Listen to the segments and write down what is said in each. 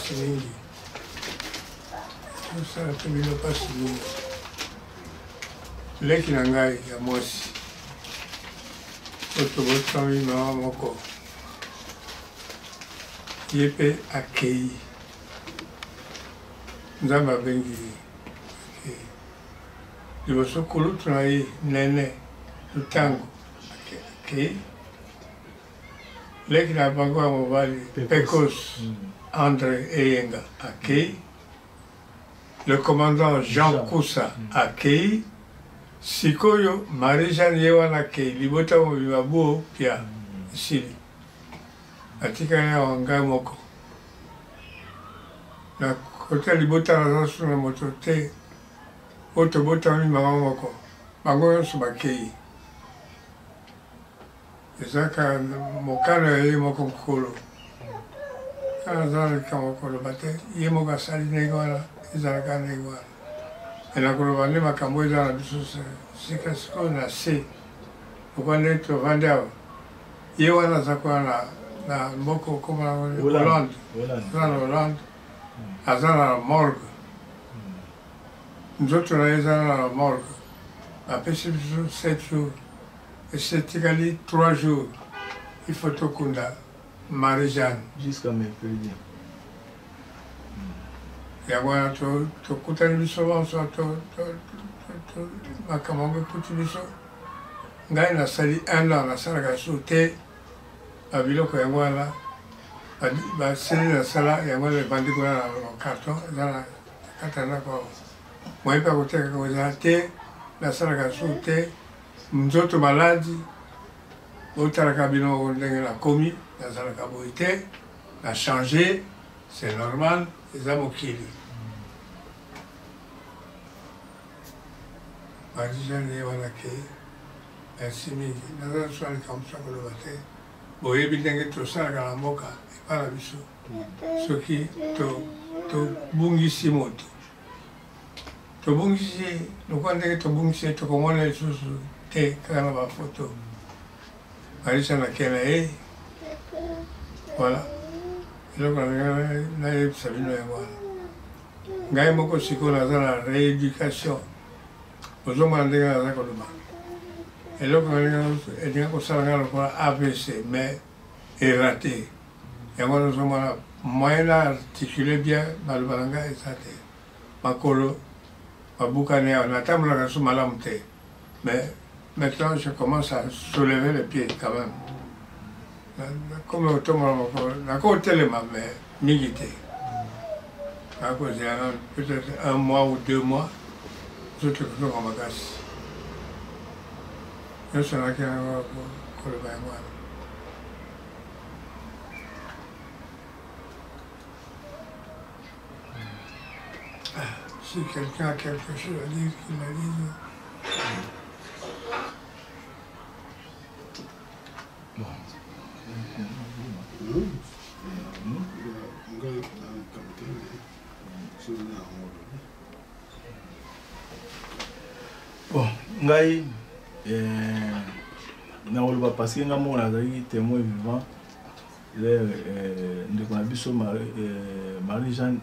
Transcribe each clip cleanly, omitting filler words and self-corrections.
mpasi mingi tosala mpe bino mpasi mingi leki na ngai ya mwasi oyo tobotami mama moko ye mpe akei nzambe abengi akei liboso kulutu na ye nene lutango akei leki na bango ya mobali Pecos André Eyenga akei le commandant Jean Koussa akei sikoyo Marie-Jeanne ye wana akei libota mobima buo pia esili atikali awa ngai moko na kota libota naza so na moto te oyo tobotami bango moko bango nyonso bakei ezaka mokano ya ye moko nkolo kana aza leka moko loba te ye moko asali ndenge wana ezalaka ndenge wana enakoloba nde makambo eza na biso sika sikoyo na se lokwa nde tovandi awa ye wana aza kuna na mboka okoma Hollande aza na Hollande aza na morgue nzoto na ye eza na morgue bapesi biso 7 jours esetikali 3 jours il faut tokunda Marie-Jeanne jusqu'à mercredi yango wana tokutani biso bonso makambo yango ekuti biso ngai nasali 1 an nasalaka so te babiloko yango wana baseli nasala yango ebandi kuna na carton eza na kata ndako moye mpe akotekaka eza te nasalaka so te nzoto maladi otalaka bino ndenge nakomi nazalaka boye te na change c'est normal eza mokili Marie-Jeanne ye wana ke merci mingi naza so alikambusa koloba te boyebi ndenge tosalaka na mboka epa na biso soki tobungisi moto tobungisi lokwa ndenge tobungisi tokomona lisusu te kaka na bafoto Marie-Jeanne ake na ye voilà eloko nayebisa bino yango wana ngai moko sikoyo naza na rééducation ozomona ndenge naza koloba eloko elinga kosala ngai lokola AVC mais eraté yango nazomona moyen na articule bien maloba na ngai eza te makolo babukani awa natambolaka so malamu te mais maintenant je commence à soulever les pieds quand même comme otombola makolo nakotelema mais mingi te nakozela peut-être 1 mois ou 2 mois zote kutoka makasi nyonso naki yango koloba yango wana si quelqu'un a quelque chose à dire qu'il la dise. Bon, ngai na oloba parce que nga mona azali témoin vivant ndeko na biso Marie-Jeanne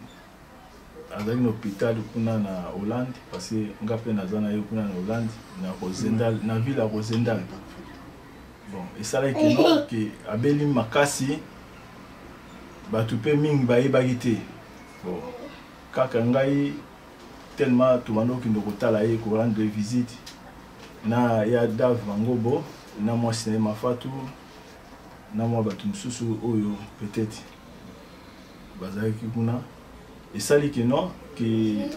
azali na hôpital kuna na Hollande parce que nga pe naza na ye kuna na Hollande na Rosendal na ville ya Rosendal. Bon, esalaki no ke abeli makasi batu pe mingi bayebaki te. Bon, kaka ngai tellement tubanoki ndokotala ye ko rendre visite na ya Dave Mangobo na moi cinéma Fatou na moi batu mususu oyo peut-être bazalaki kuna esalaki no ke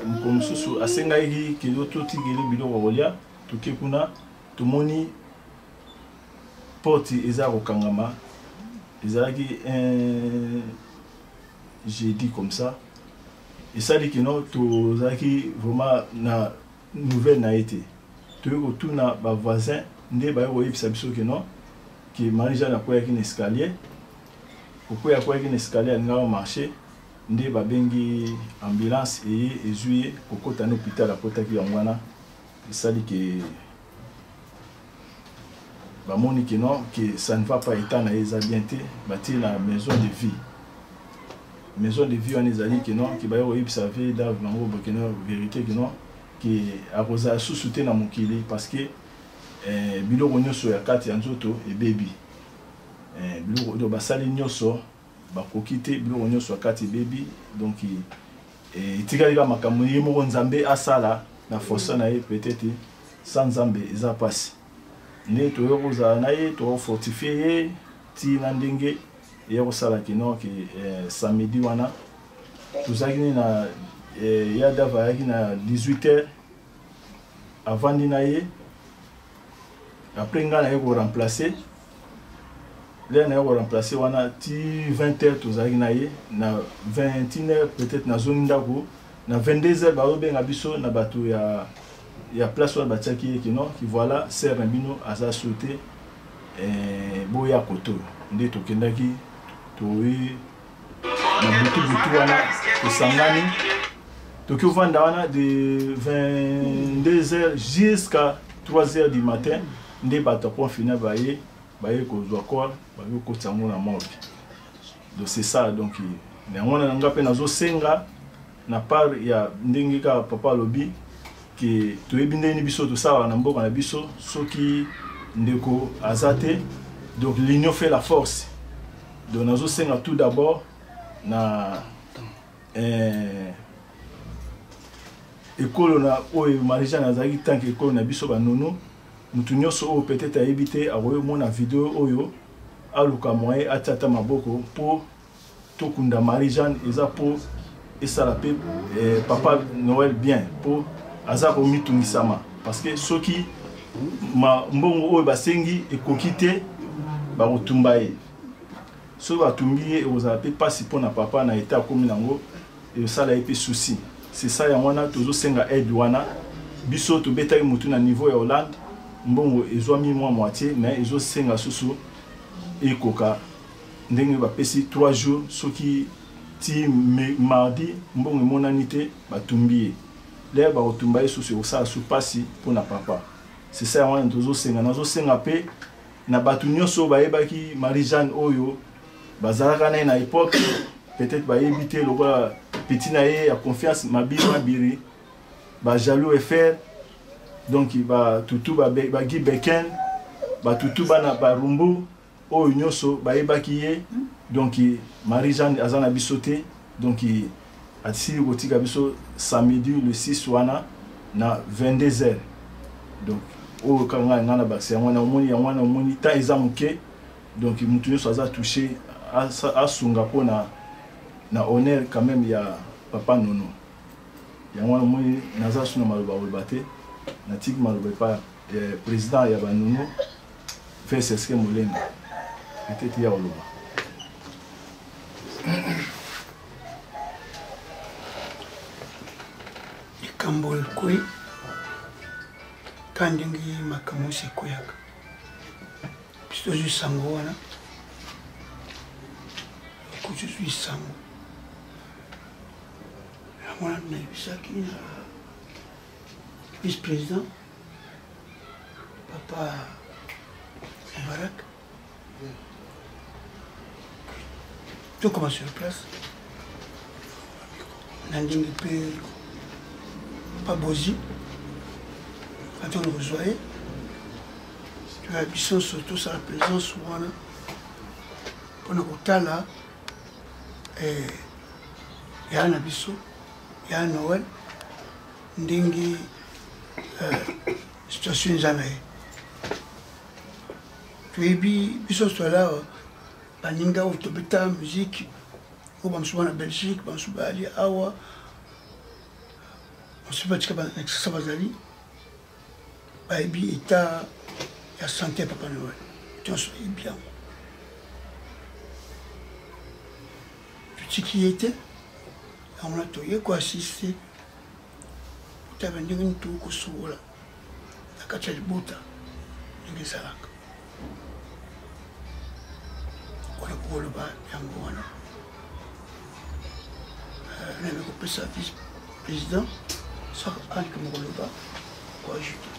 mko mususu asengaki ke totikeli biloko kolia toke kuna tomoni porte eza kokangama ezalaki un jeudi comme ça et ça dit que non tout zaki vraiment na nouvelle na été tout autour na ba voisin ndé ba yo yebisa biso que non que Marie-Jeanne a koya ki na escalier koya ki na escalier nga marché ndé ba bengi ambulance et ezui kokota na hôpital akota ki yangwana et ça dit que ba moni que non que ça ne va pas état na eza bien té bâtir la maison de vie maison de vie en ezali que non qui ba yo yebisa ve da bango bokena vérité que non qui akoza sous-souté na mokili parce que biloko nyonso ya kati ya nzoto ebebi biloko oyo basali nyonso bakoki te biloko nyonso ya kati ebebi donc etikali kaka makambo ye moko nzambe asala na força na ye peut-être sans nzambe eza pasi nde toyoki kozala na ye tokofortifie ye ti na ndenge ye kosalaki no ke samedi wana tozalaki na ya dava ayaki na 18h avandi na ye après ngai na ye koremplace lere na ye koremplace wana ti 20h tozalaki na ye na 21h peut-être nazoni ndako na 22h bazobenga biso na bato ya place wana batiaki ye kino ki voilà ser na bino aza sauté boya koto nde tokendaki toyi na butu wana tosangani toki ovanda wana de 22h jusqu'à 3h du matin nde bato apon fina baye kozwa corps baye kokotisa yango na morgue donc c'est ça donc yango wana nanga mpe nazosenga na part ya ndenge kaka papa alobi ke toyebi ndeni biso tosala na mboka na biso soki ndeko aza te donc l'union fait la force donc nazosenga tout d'abord na ekolo na oyo Marie-Jeanne azalaki tanke ekolo na biso banono mutu nyonso oyo peut-être ayebi te akoyomona video oyo aluka moyen atiata maboko mpo tokunda Marie-Jeanne eza mpo esala mpe papa Noël bien mpo aza komitungisama parce que soki mbongo oyo basengi ekoki te bakotumba ye soki batumbi ye ekozala mpe mpasi mpo na papa na eta akomi nango esala ye mpe souci c'est ça yango wana tozosenga aide wana biso tobetaki motu na niveau ya Hollande mbongo ezwami mwa moitié mais ezosenga susu ekoka ndenge bapesi 3 jours soki ti mardi mbongo emonani te batumbi ye lere bakotumba ye susu ekosala su mpasi mpo na papa c'est ça yango wana tozosenga nazosenga mpe na bato nyonso bayebaki Marie-Jeanne oyo bazalaka na ye na époque peut-être bayebi te lokola petit na ye ya confiance mabiri bajaloux efer donc batutu bagi beken batutu bana barumbu oyo nyonso bayebaki ye donc Marie-Jeanne aza na biso te donc atisili kotika biso samedi le 6 wana na 22h donc oyo kanga nga na bakisi yango wana omoni temps eza moke donc mutu nyonso aza touché asunga mpo na honneur quand même ya papa nono yango wana omoni naza suna maloba te natiki maloba epa président ya banono Feseske Molenga peut-être ya koloba likambo ekoi ka ndenge makambo esi ekoyaka biso tozwi sango wana okuti tozwi sango yango wana nayebisaki na vice-président papa Barak tokoma sur place na ndenge mpe pas bozi quand on le rejoignait tu as biso surtout sa présence wana pona kotala ya na biso ya Noël ndenge situation eza na ye toyebi biso toala baninga oyo tobeta musique oyo bamosusu bana Belgique bamosusu bali awa bamosusu batika banakisasa bazali bayebi état ya santé ya papa Noël nyonso bayebi yango totiki ye te yango na toye koasiste otaba ndenge nini tokosobola na kati ya libota ndenge ezalaka wana kokoloba yango wana nayebe kopesa vice président saka andike mokoloba koajute.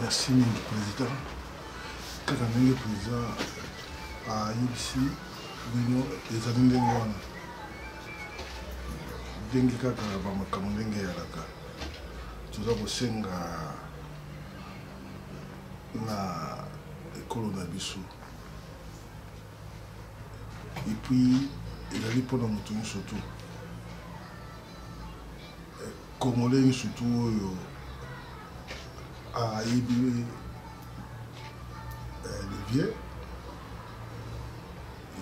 Merci président. Kaka ndenge président ayebisi bino ezali ndenge wana ndenge kaka bamakambo ndenge eyalaka toza kosenga na ekolo na biso epuis ezali mpona moto nyonso tu congolais nyonso tu oyo ayebi le vieux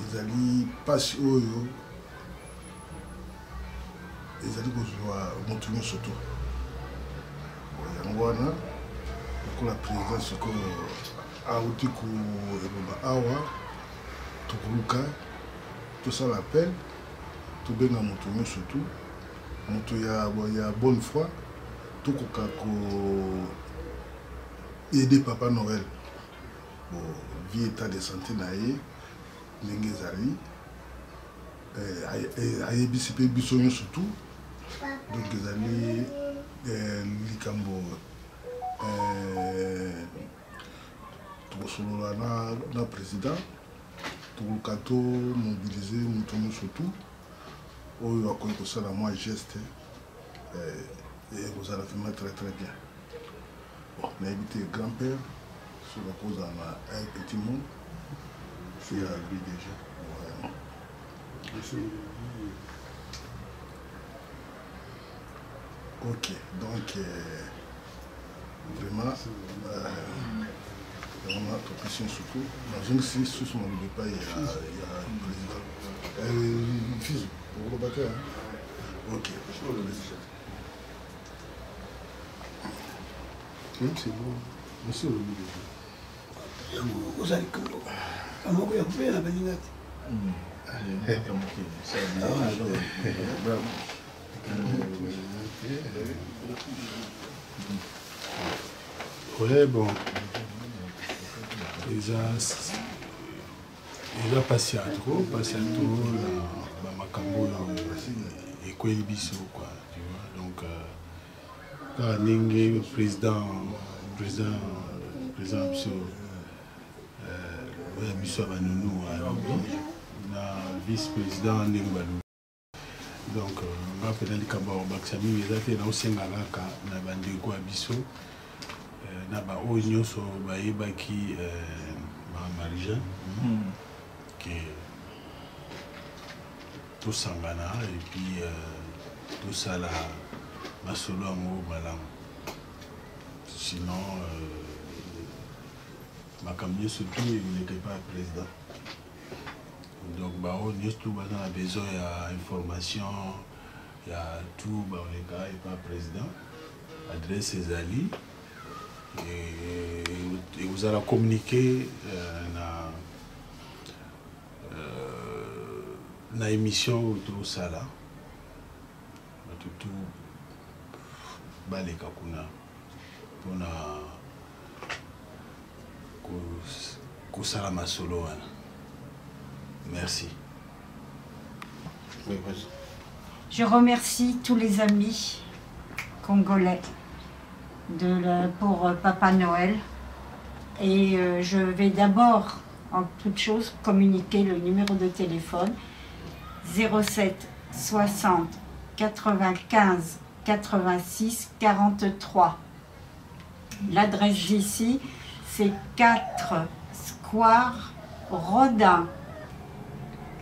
ezali mpasi oyo ezali kozwa moto nyonso tu yango wana lokola président sikoyo auti koeloba awa tokoluka tosala appel tobenga moto nyonso tu moto ya bonne foi tokoka aider Papa Noël vie état de santé na ye ndenge ezali ayebisi mpe biso nyonso tu donc ezali likambo tokosolola na président tokoluka to mobilize moto nyonso tu oyo akoki kosala mwa geste ekozala vraiment très très bien. Bon, nayebi te grand-père sur la cause à un petit monde c'est à lui déjà. Ok, donc vraiment on a trop pression surtout. Imagine si sous mon pas il y a le président. Fils, pour le bateau. Ok. C'est bon. Monsieur le ministre. Vous allez comment vous avez la balinette? Ouais, bon. Déjà passé à trop la makambo et quoi il biso quoi, tu vois. Donc quand Ningue président biso biso banounou na vice-président Ningue Balou. Donc on va faire des cabos baksami ezate na osenga kaka na bandeko ya biso na ba oyo nyonso bayebaki Marie-Jeanne que tout sangana et puis tout ça là masolo yango malamu sinon makambo nyonso tu n'était pas président donc bah on nyonso tu baza na besoin ya information ya tout bah on est pas président adresse ezali et vous allez communiquer na émission autour ça là tout baleka kuna pona kusala masolo wana. Merci. Oui, vas-y. Je remercie tous les amis congolais pour Papa Noël et je vais d'abord en toute chose communiquer le numéro de téléphone 07 60 95 86 43. L'adresse d'ici c'est 4 Square Rodin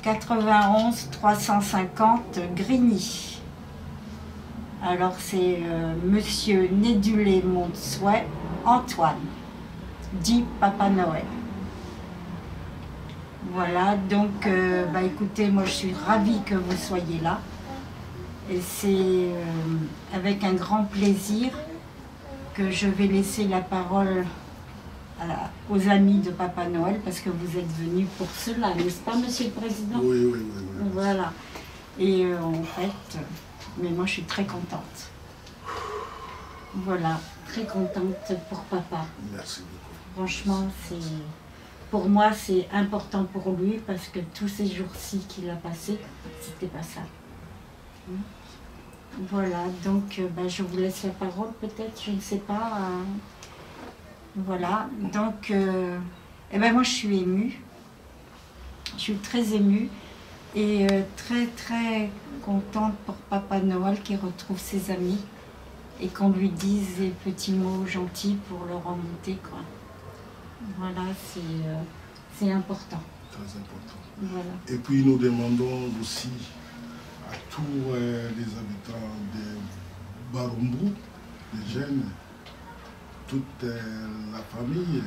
91 350 Grigny. Alors c'est Monsieur Nédulé Montsouet Antoine, dit Papa Noël. Voilà, donc bah écoutez, moi je suis ravie que vous soyez là. Et c'est avec un grand plaisir que je vais laisser la parole aux amis de Papa Noël, parce que vous êtes venus pour cela, n'est-ce pas, Monsieur le Président? Oui, oui, oui, oui. Voilà. Et en fait, mais moi je suis très contente. Voilà, très contente pour Papa. Merci beaucoup. Franchement, pour moi, c'est important pour lui, parce que tous ces jours-ci qu'il a passés, c'était pas ça. Voilà, donc bah, je vous laisse la parole peut-être, je ne sais pas. Voilà, donc eh ben, moi je suis émue. Je suis très émue et très très contente pour Papa Noël qui retrouve ses amis et qu'on lui dise des petits mots gentils pour le remonter, quoi. Voilà, c'est important. Très important. Voilà. Et puis nous demandons aussi à tous les habitants de Barumbu, les jeunes, toute la famille,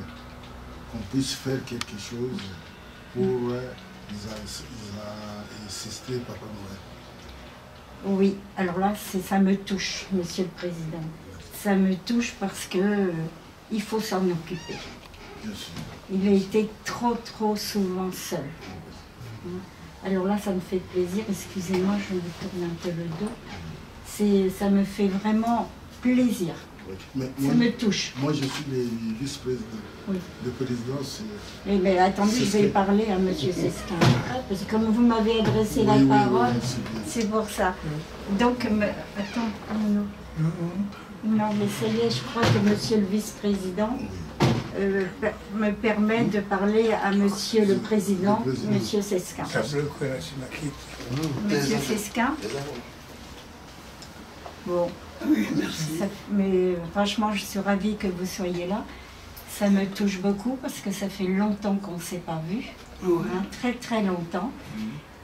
qu'on puisse faire quelque chose pour assister Papa Noël. Oui, alors là, ça me touche, Monsieur le Président. Ça me touche parce que il faut s'en occuper. Bien sûr. Il a été trop souvent seul. Alors là, ça me fait plaisir. Excusez-moi, je me tourne un peu le dos. Ça me fait vraiment plaisir. Oui. Mais Ça me touche. Moi, je suis le vice-président. Oui. Le président, c'est... Eh bien, attendez, je vais parler à Monsieur Sesquin. Parce que comme vous m'avez adressé la Oui, parole, bien. c'est pour ça. Donc, attends, non. Non, mais ça y est, je crois que Monsieur le vice-président me permet de parler à Monsieur le Président, Monsieur Sesquin. Monsieur Sesquin. Bon. Oui, merci. Mais franchement, je suis ravie que vous soyez là. Ça me touche beaucoup parce que ça fait longtemps qu'on ne s'est pas vu. Ouais. Hein, très longtemps.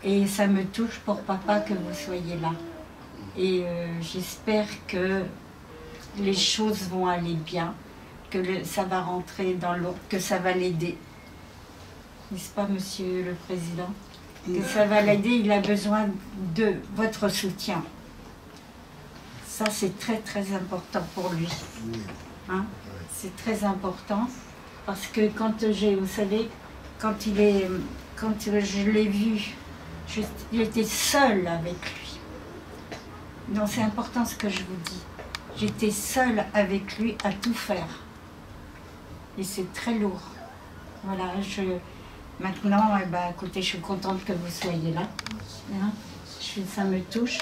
Et ça me touche pour papa que vous soyez là. Et j'espère que les choses vont aller bien, que ça va rentrer dans l'ordre, que ça va l'aider. N'est-ce pas, Monsieur le Président? Que ça va l'aider, il a besoin de votre soutien. Ça, c'est très important pour lui. Hein? C'est très important parce que quand vous savez, quand je l'ai vu, il était seul avec lui. Donc c'est important ce que je vous dis. J'étais seule avec lui à tout faire. Et c'est très lourd. Voilà, maintenant, eh ben, écoutez, je suis contente que vous soyez là. Hein? Ça me touche.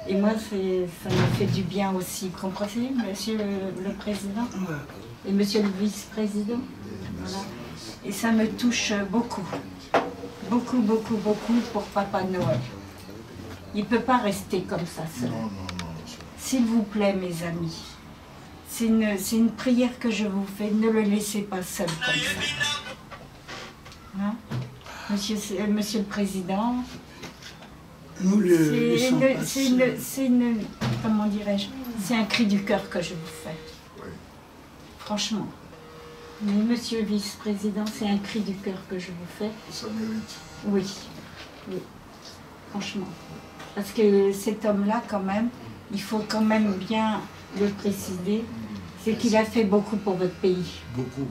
Et moi, ça me fait du bien aussi. Comprenez, Monsieur le Président et Monsieur le Vice-président. Voilà. Et ça me touche beaucoup. Beaucoup pour Papa Noël. Il ne peut pas rester comme ça seul. Non. S'il vous plaît, mes amis, c'est une prière que je vous fais. Ne le laissez pas seul comme ça. Hein? Monsieur le Président, comment dirais-je, c'est un cri du cœur que je vous fais. Oui. Franchement. Mais Monsieur le Vice-président, c'est un cri du cœur que je vous fais. Ça mérite. Oui. Franchement. Parce que cet homme-là, quand même, il faut quand même bien le préciser, c'est qu'il a fait beaucoup pour votre pays. Beaucoup.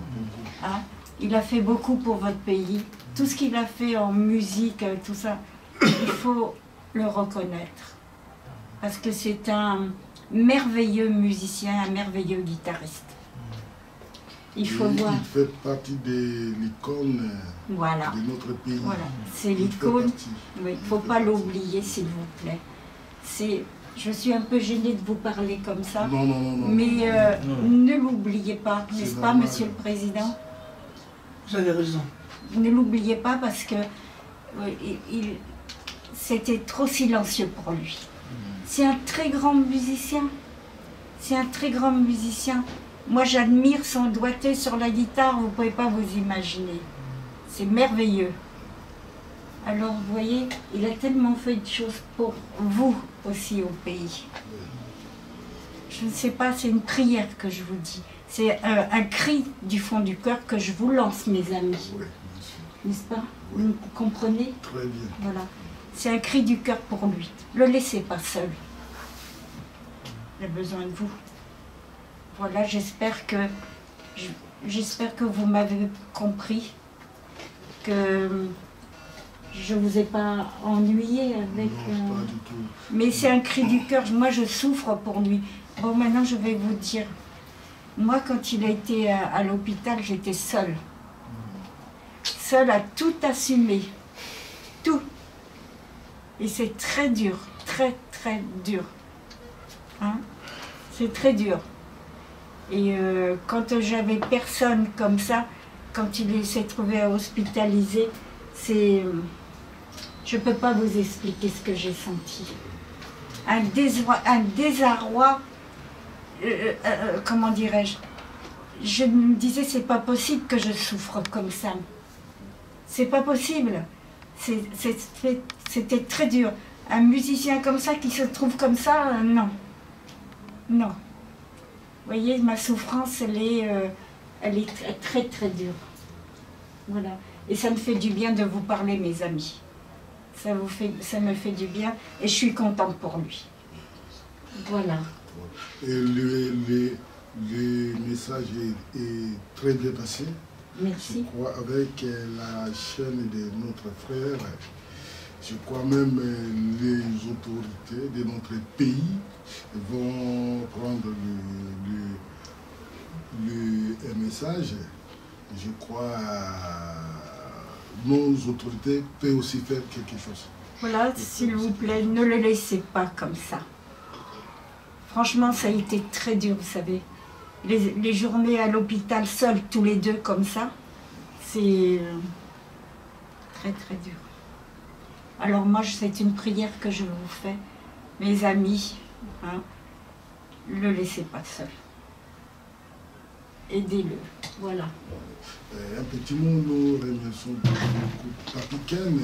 Hein? Il a fait beaucoup pour votre pays. Tout ce qu'il a fait en musique, tout ça, il faut le reconnaître. Parce que c'est un merveilleux musicien, un merveilleux guitariste. Il faut voir. Il fait partie de l'icône de notre pays. Voilà, c'est l'icône. Oui, il ne faut pas l'oublier, s'il vous plaît. Je suis un peu gênée de vous parler comme ça. Non. Mais ne l'oubliez pas, n'est-ce pas, Monsieur le Président? Vous avez raison. Ne l'oubliez pas parce que c'était trop silencieux pour lui. C'est un très grand musicien. C'est un très grand musicien. Moi, j'admire son doigté sur la guitare, vous ne pouvez pas vous imaginer. C'est merveilleux. Alors, vous voyez, il a tellement fait de choses pour vous aussi au pays. Je ne sais pas, c'est une prière que je vous dis. C'est un cri du fond du cœur que je vous lance, mes amis. Oui, n'est-ce pas? Oui. Vous comprenez? très bien. Voilà. C'est un cri du cœur pour lui. Ne le laissez pas seul. Il a besoin de vous. Voilà, j'espère que vous m'avez compris, que je ne vous ai pas ennuyé avec... Non, pas du tout. Mais c'est un cri du cœur. Moi, je souffre pour lui. Bon, maintenant, je vais vous dire. Moi, quand il a été à l'hôpital, j'étais seule. Seule à tout assumer. Tout. Et c'est très dur. Très dur. Hein? C'est très dur. Et quand j'avais personne comme ça, quand il s'est trouvé hospitalisé, c'est... Je ne peux pas vous expliquer ce que j'ai senti. Un désarroi, comment dirais-je? Je me disais, c'est pas possible que je souffre comme ça. C'est pas possible. C'était très dur. Un musicien comme ça qui se trouve comme ça, non. Non. Vous voyez, ma souffrance, elle est très, très, très dure. Voilà. Et ça me fait du bien de vous parler, mes amis. Ça me fait du bien et je suis contente pour lui. Voilà. Et le message est très bien passé. Merci. Je crois avec la chaîne de notre frère, je crois même les autorités de notre pays vont prendre le message. Je crois nos autorités peuvent aussi faire quelque chose. Voilà, s'il vous plaît, ne le laissez pas comme ça. Franchement, ça a été très dur, vous savez. Les journées à l'hôpital, seuls, tous les deux, comme ça, c'est très, très dur. Alors moi, c'est une prière que je vous fais. Mes amis, hein, ne le laissez pas seul. Aidez-le, voilà. Un petit mot, nous remercions beaucoup Papi Ken.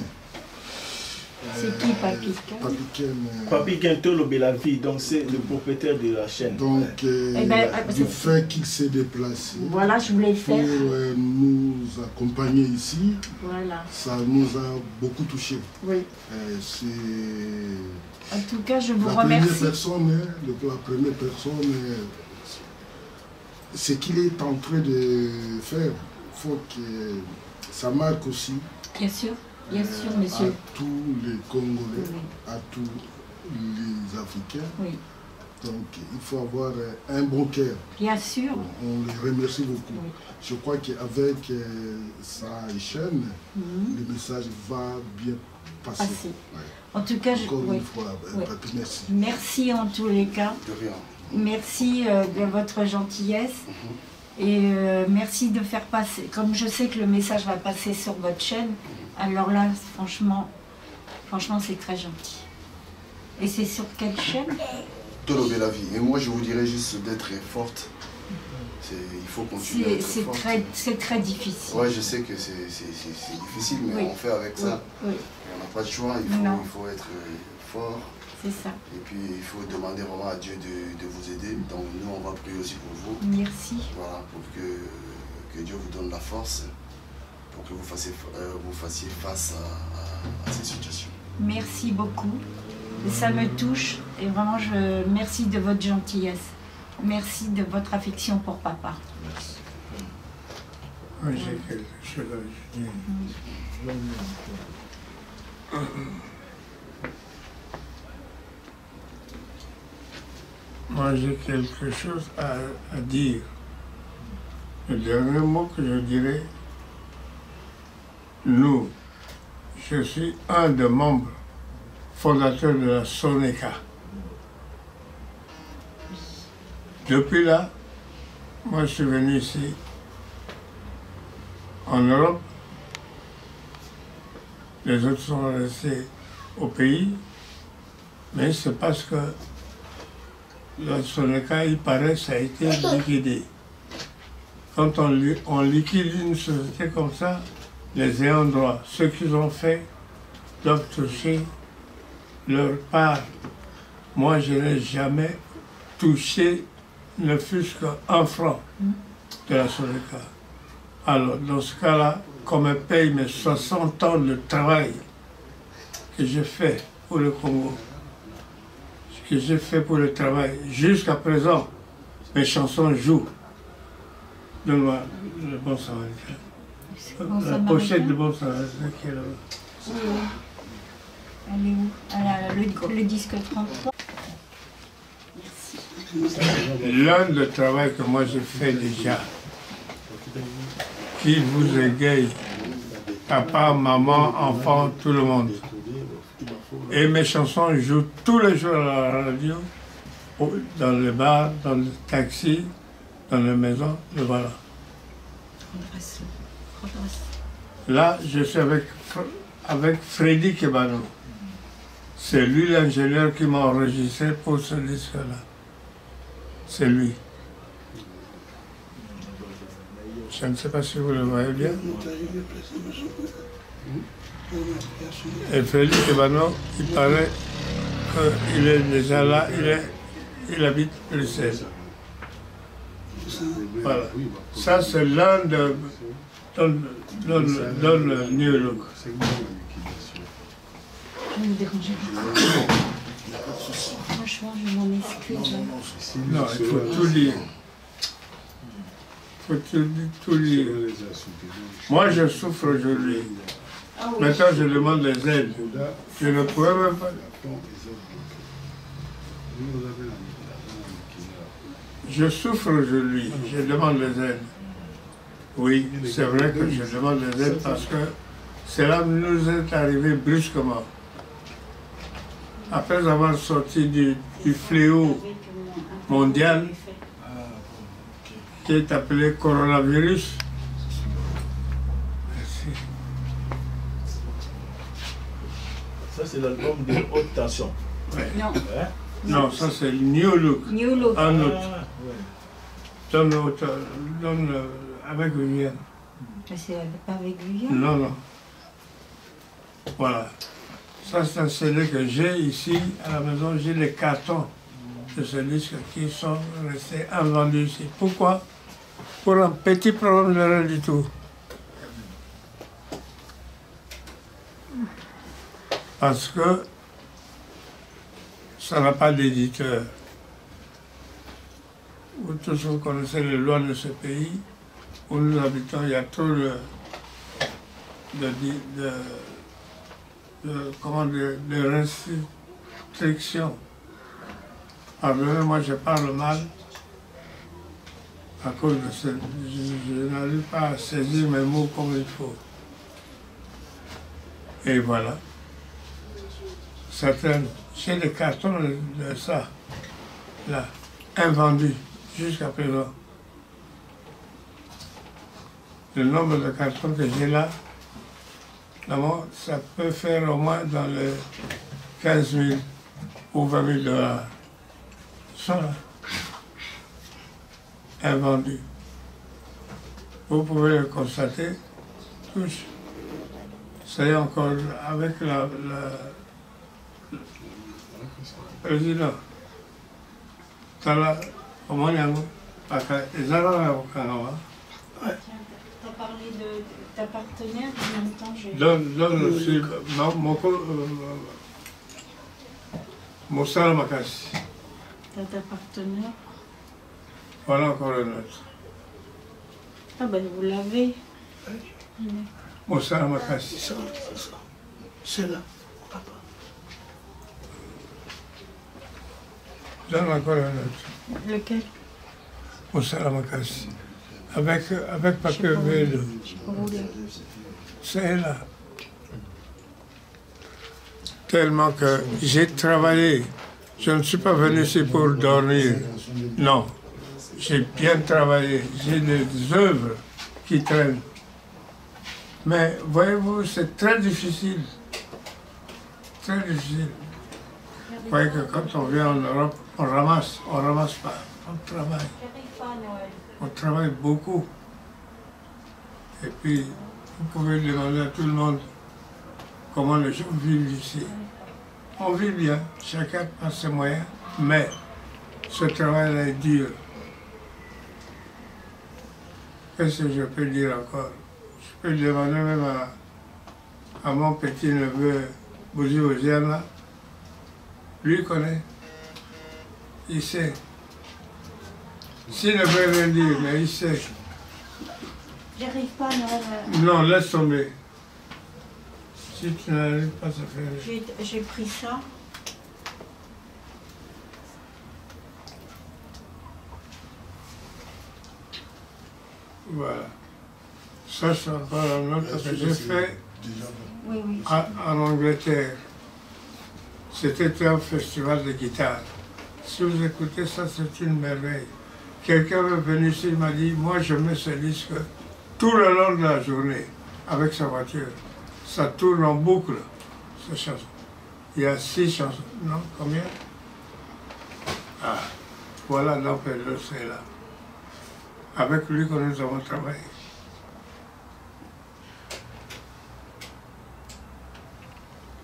C'est qui Papi Ken? Papi Ken. Papi Ken Tolo Belavi, donc c'est le propriétaire de la chaîne. Donc, du fait qu'il s'est déplacé voilà, je voulais le faire. pour nous accompagner ici, Voilà. ça nous a beaucoup touchés. Oui. En tout cas, je vous La remercie. la première personne, ce qu'il est en train de faire, il faut que ça marque aussi. Bien sûr, monsieur. À tous les Congolais, Oui. à tous les Africains. Oui. Donc il faut avoir un bon cœur. Bien sûr. On les remercie beaucoup. Oui. Je crois qu'avec sa chaîne, le message va bien passer. Ouais. En tout cas, Encore oui. une fois, Oui. Papi, merci. Merci en tous les cas. De rien. Merci de votre gentillesse. Et merci de faire passer, comme je sais que le message va passer sur votre chaîne, alors là, franchement c'est très gentil. Et c'est sur quelle chaîne? Tolo Belavi. Et moi, je vous dirais juste d'être forte. Il faut continuer à être forte. C'est très difficile. Ouais, je sais que c'est difficile, mais oui. on fait avec ça. Oui. On n'a pas de choix, il faut être fort. C'est ça. Et puis, il faut demander vraiment à Dieu de vous aider. Donc, nous, on va prier aussi pour vous. Merci. Voilà, pour que Dieu vous donne la force, pour que vous fassiez face à ces situations. Merci beaucoup. Ça me touche et vraiment, merci de votre gentillesse. Merci de votre affection pour papa. Merci. Moi, j'ai quelque chose à dire. Moi, j'ai quelque chose à dire. Le dernier mot que je dirais, nous, je suis un des membres fondateurs de la Soneca. Depuis là, moi je suis venu ici, en Europe. Les autres sont restés au pays, mais c'est parce que la Soneca, il paraît, ça a été liquidé. Quand on liquide une société comme ça, les ayants droit, ceux qui ont fait, doivent toucher leur part. Moi, je n'ai jamais touché ne fût-ce qu'un franc de la Soneca. Alors, dans ce cas-là, qu'on me paye mes 60 ans de travail que j'ai fait pour le Congo, ce que j'ai fait pour le travail, jusqu'à présent, mes chansons jouent. Donne-moi le Bon Samaritain. La pochette de Bon Samaritain qui est là-bas. Elle est où? Le disque 33. L'un des travaux que moi j'ai fait déjà, qui vous égaye, papa, maman, enfant, tout le monde. Et mes chansons jouent tous les jours à la radio, dans les bars, dans les taxis, dans les maisons, et voilà. Là, je suis avec Freddy Kebano. C'est lui l'ingénieur qui m'a enregistré pour ce disque-là. C'est lui. Je ne sais pas si vous le voyez bien. Et Freddy Kebano, il paraît qu'il est déjà là, il habite Bruxelles. Voilà. Ça, c'est l'un de le New Look. Je vais me déranger. Franchement, je m'en excuse. Non, il faut tout lire. Il faut tout lire. Moi, je souffre aujourd'hui. Ah oui. Maintenant, je demande les aides. Je ne pourrais même pas. Je souffre aujourd'hui. Je demande les aides. Oui, c'est vrai que je demande les aides parce que cela nous est arrivé brusquement. Après avoir sorti du fléau mondial qui est appelé coronavirus. Merci. Ça, c'est l'album de haute tension. Ouais. Non. Hein? Non, ça c'est New Look. New Look. Un autre. Ah, ouais. Donne avec Viviane. Mais c'est pas avec Viviane. Non, non. Voilà. Ça, c'est un CD que j'ai ici à la maison. J'ai les cartons de ce disque qui sont restés invendus ici. Pourquoi? Pour un petit problème de rien du tout. Parce que ça n'a pas d'éditeur. Vous tous vous connaissez les lois de ce pays où nous habitons, il y a trop de restrictions. Pardonnez-moi, je parle mal à cause de ce... Je n'arrive pas à saisir mes mots comme il faut. Et voilà. J'ai des cartons de ça, là, invendus jusqu'à présent. Le nombre de cartons que j'ai là, d'abord, ça peut faire au moins dans les 15 000 ou 20 000 $. Ils sont là, invendus. Vous pouvez le constater, tous. C'est encore avec le président. Tala, au moins, il y a T'as parlé de ta partenaire, en même temps j'ai... donne aussi mon Salamakassi. T'as ta partenaire. Voilà encore un autre. Ah ben vous l'avez. Mon Salamakassi. C'est là, papa. Donne encore un autre. Lequel? Mon Salamakassi. Avec papier vert. C'est là. Tellement que j'ai travaillé. Je ne suis pas venu ici pour dormir. Non. J'ai bien travaillé. J'ai des œuvres qui traînent. Mais voyez-vous, c'est très difficile. Très difficile. Vous voyez que quand on vient en Europe, on ramasse pas. On travaille. On travaille beaucoup. Et puis, vous pouvez demander à tout le monde comment les gens vivent ici. On vit bien, chacun a ses moyens, mais ce travail-là est dur. Qu'est-ce que je peux dire encore? Je peux demander même à mon petit-neveu Bouzi Oziana. Lui connaît, il sait. S'il ne veut rien dire, mais il sait. J'arrive pas, Noël. Non, laisse tomber. Si tu n'arrives pas à faire... J'ai pris ça. Voilà. Ça, c'est encore un autre que j'ai fait Oui, oui. en Angleterre. C'était un festival de guitare. Si vous écoutez ça, c'est une merveille. Quelqu'un est venu ici, il m'a dit, moi je mets ce disque tout le long de la journée. avec sa voiture. Ça tourne en boucle, cette chanson. Il y a 6 chansons, non? Combien? Ah, voilà, donc Pedro, c'est là. Avec lui que nous avons travaillé.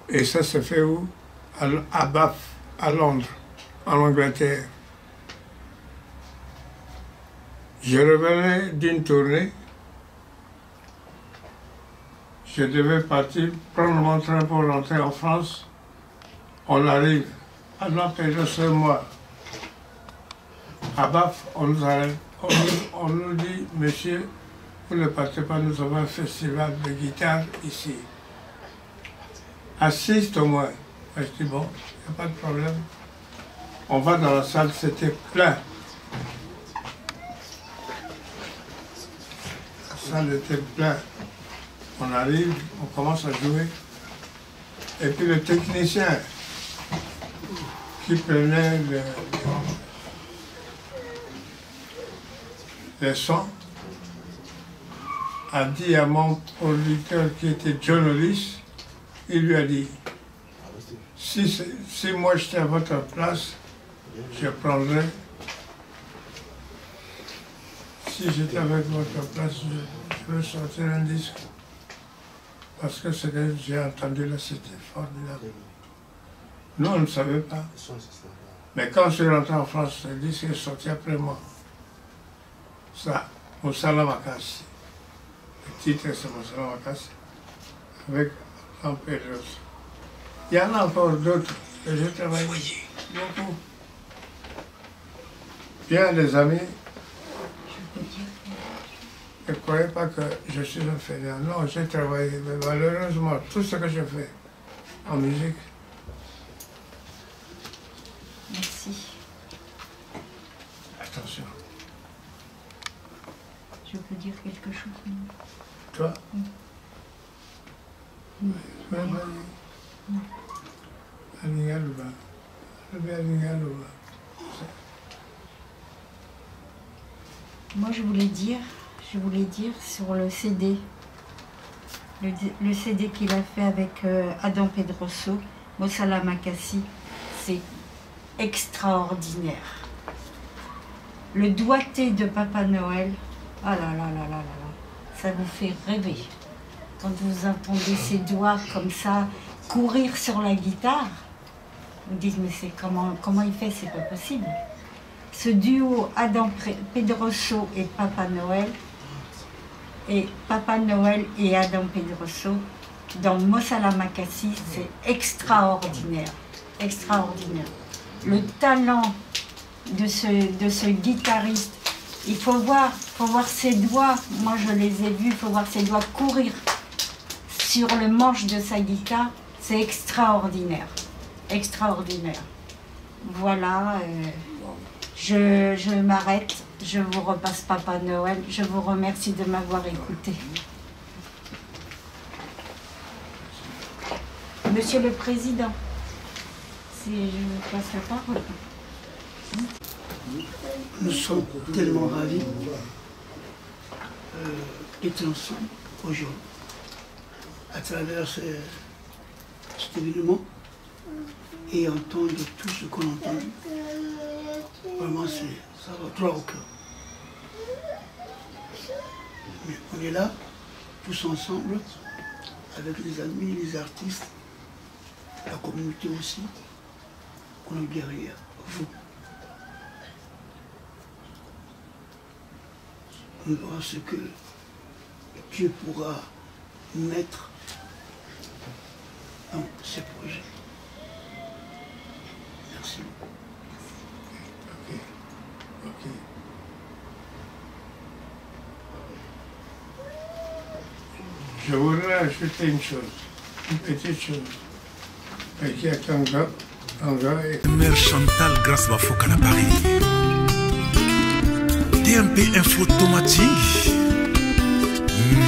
Et ça se fait où? À Bath, à Londres, en Angleterre. Je revenais d'une tournée. Je devais partir, prendre mon train pour rentrer en France. On arrive. Alors, Pedro, c'est moi. À Bath, on nous arrête. On nous dit, monsieur, vous ne partez pas, nous avons un festival de guitare ici. Assiste au moins. Je dis, bon, il n'y a pas de problème. On va dans la salle, c'était plein. La salle était pleine. On arrive, on commence à jouer. Et puis le technicien qui prenait les sons a dit à mon producteur qui était John Hollis, il lui a dit, si moi j'étais à votre place, je prendrais, si j'étais avec votre place, je veux sortir un disque. Parce que ce que j'ai entendu là, c'était formidable. Nous, on ne savait pas. Mais quand je suis rentré en France, le disque est sorti après moi. Ça, Moussala Makassi. Le titre, c'est Moussala Makassi. Avec un Pedro. Il y en a encore d'autres que j'ai travaillé beaucoup. Bien des amis ne croyez pas que je suis un fainéant. Non, j'ai travaillé, mais malheureusement, tout ce que je fais en musique. Merci. Attention. Je peux dire quelque chose? Toi? Moi, je voulais dire sur le CD, le CD qu'il a fait avec Adam Pedroso, Moussala Makassi, c'est extraordinaire. Le doigté de Papa Noël, ah là là là là là, ça vous fait rêver. Quand vous entendez ses doigts comme ça courir sur la guitare, vous dites mais c'est comment il fait, c'est pas possible. Ce duo Adam Pedroso et Papa Noël et Adam Pedroso dans Moussala Makassi, c'est extraordinaire, extraordinaire. Le talent de ce guitariste, il faut voir ses doigts, moi je les ai vus, il faut voir ses doigts courir sur le manche de sa guitare, c'est extraordinaire, extraordinaire. Voilà, je m'arrête, je vous repasse Papa Noël, je vous remercie de m'avoir écouté. Monsieur le Président, si je vous passe la parole. Nous sommes tellement ravis d'être ensemble aujourd'hui à travers cet événement et entendre tout ce qu'on entend. Vraiment, ça va droit au cœur. Mais on est là, tous ensemble, avec les amis, les artistes, la communauté aussi, qu'on est derrière vous. On voit ce que Dieu pourra mettre dans ces projets. Merci beaucoup. Ok. Je voudrais ajouter une chose, une petite chose. Qui est un gars et... Mère Chantal grâce à Foucault à Paris. TMP Info automatique.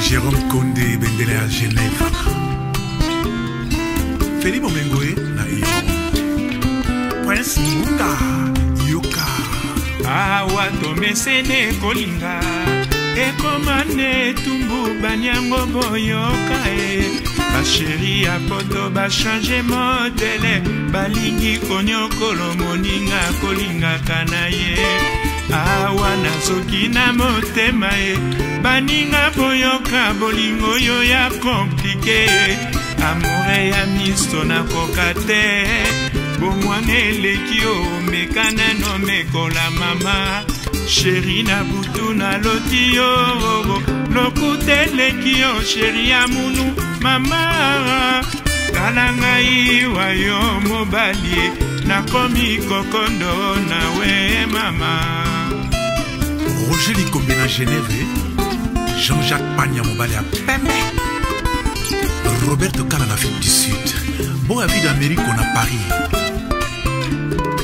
Jérôme Condé Bendele à Genève. Felipe Omengoé na Iran. Prince Munga Yoka. Awa tomesene kolinga ekomane tumbu banyango boyoka basheri ya poto bachange modele balingi konyokolo moninga kolingaka na ye awa nazoki na motema baninga boyoka bolingo oyo ya komplike amore ya miso nakoka te bomwana eleki omekana nomekola mama sheri na butu na loti yo lokuteleki yo sheri ya munu mama tala ngai wayo mobali nakomi kokondo nawe mama. Roger Likombe na Genève, Jean-Jacques Pagna mobali à Pembe, Roberto Kala en Afrique du Sud, bon avis d'Amérique on a Paris,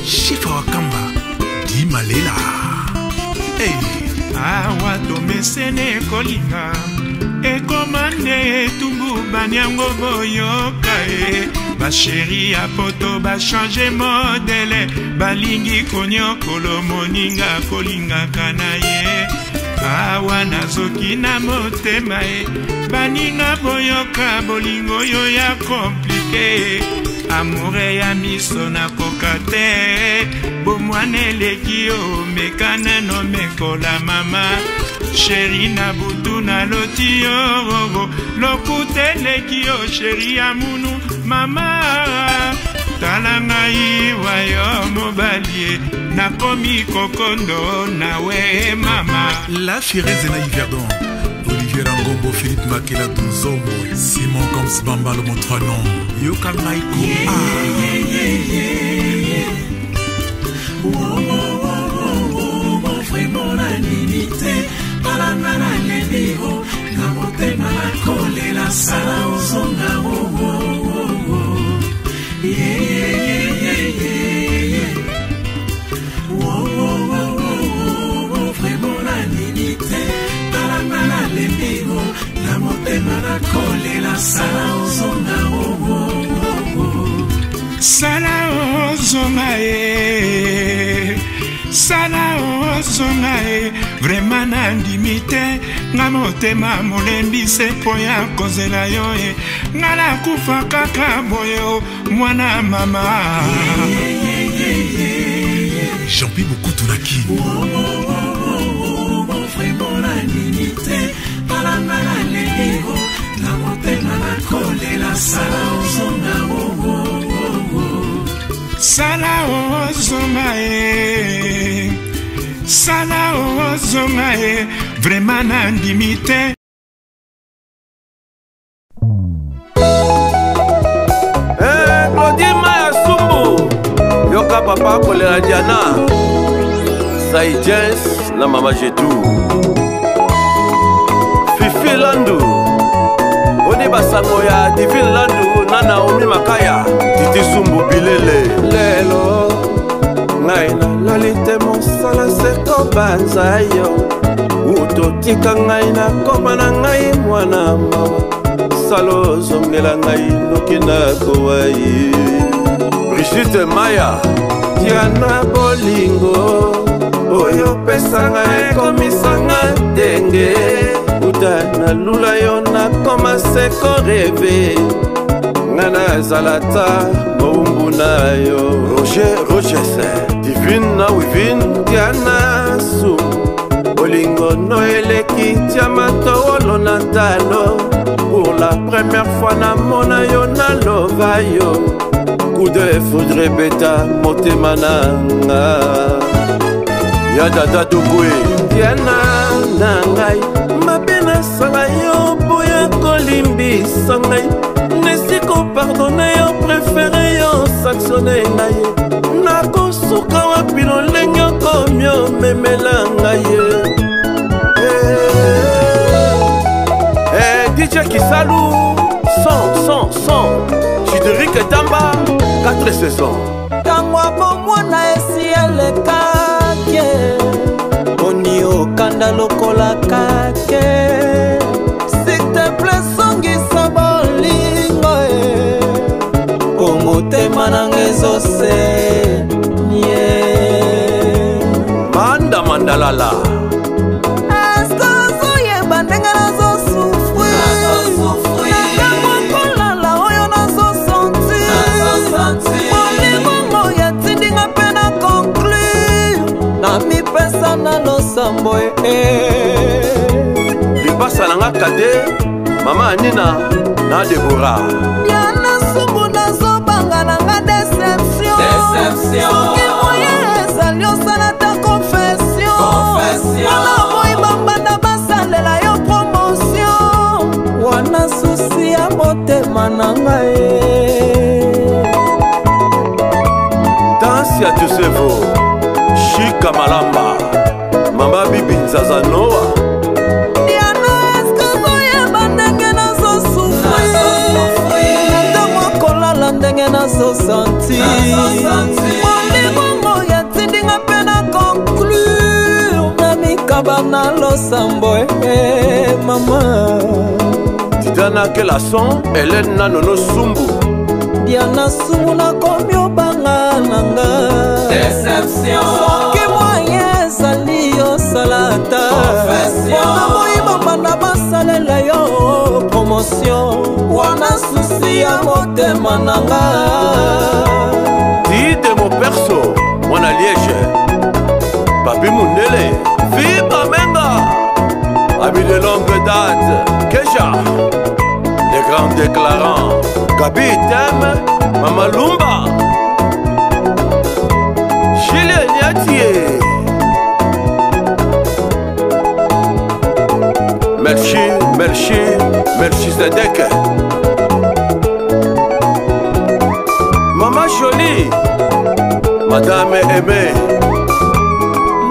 Chifa Wakamba, Di Malela. Hey. Awa tomesene kolinga ekomane tumbu banyango boyoka basheri ya poto bachange modele balingi konyokolo moninga kolingaka na ye awa nazoki na motema baninga boyoka bolingo oyo ya komplike amore ya miso nakoka te bomwana eleki omekana nomekola mama sheri na butu na loti yo lokuteleki yo sheri ya munu mama tala ngai wayo mobali nakomi kokondo nawe mama. La Fireze na Yverdon, Olivier Rangombo, Philippe Makela Dunzombo, Simon Goms Bamba le Montronon, Yoka Maiko. Vraiment la limité, palana la lébiro, na motema la kole la sala ozonga vraiment la limité, palana la lébiro, na motema la kole la sala ozonga sala ozonga sala ozonga vraiment nandimi te nga motema molembi se mpo ya kozela yo nga nakufa kaka boyo mwana mama. Jean-Pierre Bokutu Naki vraiment la limité palana la lébiro na motema na kole la sala ozonga sala ozonga sala ozonga vraiment nandimi te. Claudie Maya Sumbu yoka papa kolera Diana Sai Jens na mama Jetu Fifi Landu Odi basango ya Divine Landu na Naomi Makaya Titi Sumbu Bilele lelo ngai na lolite mosala seko banza yo utotika ngai na koma na ngai mwana mama salo zongela ngai noki na kowai Brigitte Maya Diana bolingo oyo pesanga ekomisanga ndenge uta na lula yo na koma seko reve nga nazalata mowumbu na yo Roger Divine na Wivine Diana Su bolingo no eleki tiamatowolo na talo pour la première fois na mona yo na lova yo coup de foudre beta motema nanga ya dada dubwe Diana na ngai mabe nasala yo boya kolimbisa ngai nesiko pardonne yo préféré yo sanctionne ngai nakosuka wapi lolenge okomi omemela ngai DJ Kisalou, 100, Chideric Tamba, 4 saisons. Tangwa bomwana esi elekake Oni okanda lokola kake S'il te plaît songisa bolingo Komotema nangezo se nye Manda Mandalala Eskozo losambo lipasa nanga kade mama Anina na Debora yana sumu nazobanga nanga deception soki moye ezali osala ta confession wana moi bambanda basalela yo promotion wana susi ya motema nanga Dansi ya Josevo Shika Malamba Mama Bibi Nzaza Noah Diana eskazo ya bandenge nazo sufri Ntango kolala ndenge nazo santi Molingongo ya tindinga pena conclure Na mikaba na losambo mama Titana Kelason Hélène Nanono Sumbu Diana sumu na komi obanga nanga Deception soki moye ezali osalata wana moyiba banda basalela yo promotion wana susi ya motema nanga Dide mo perso Mwana Liège Papi Mundele Viva Menga Ami de longue date Kesha Les grands déclarants Gabi Tem Mama Lumba Julien Niatier Merci Zedek Mama Jolie Madame Aimé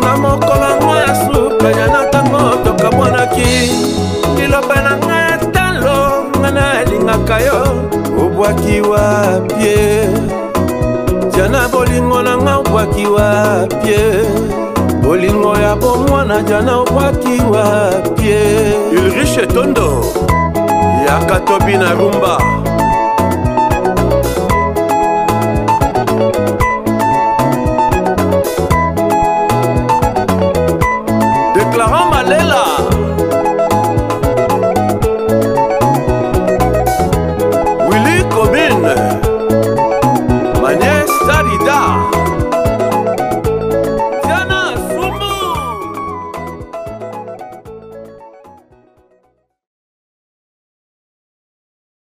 Na mokolo ya suka ya natango tokamonaki liloba na ngai talo ngana lingaka yo obwaki wapie jana bolingo na nga obwaki wapie bolingo ya bomwana jana obwaki wapie Ulrich Tondo Yakatobi na Rumba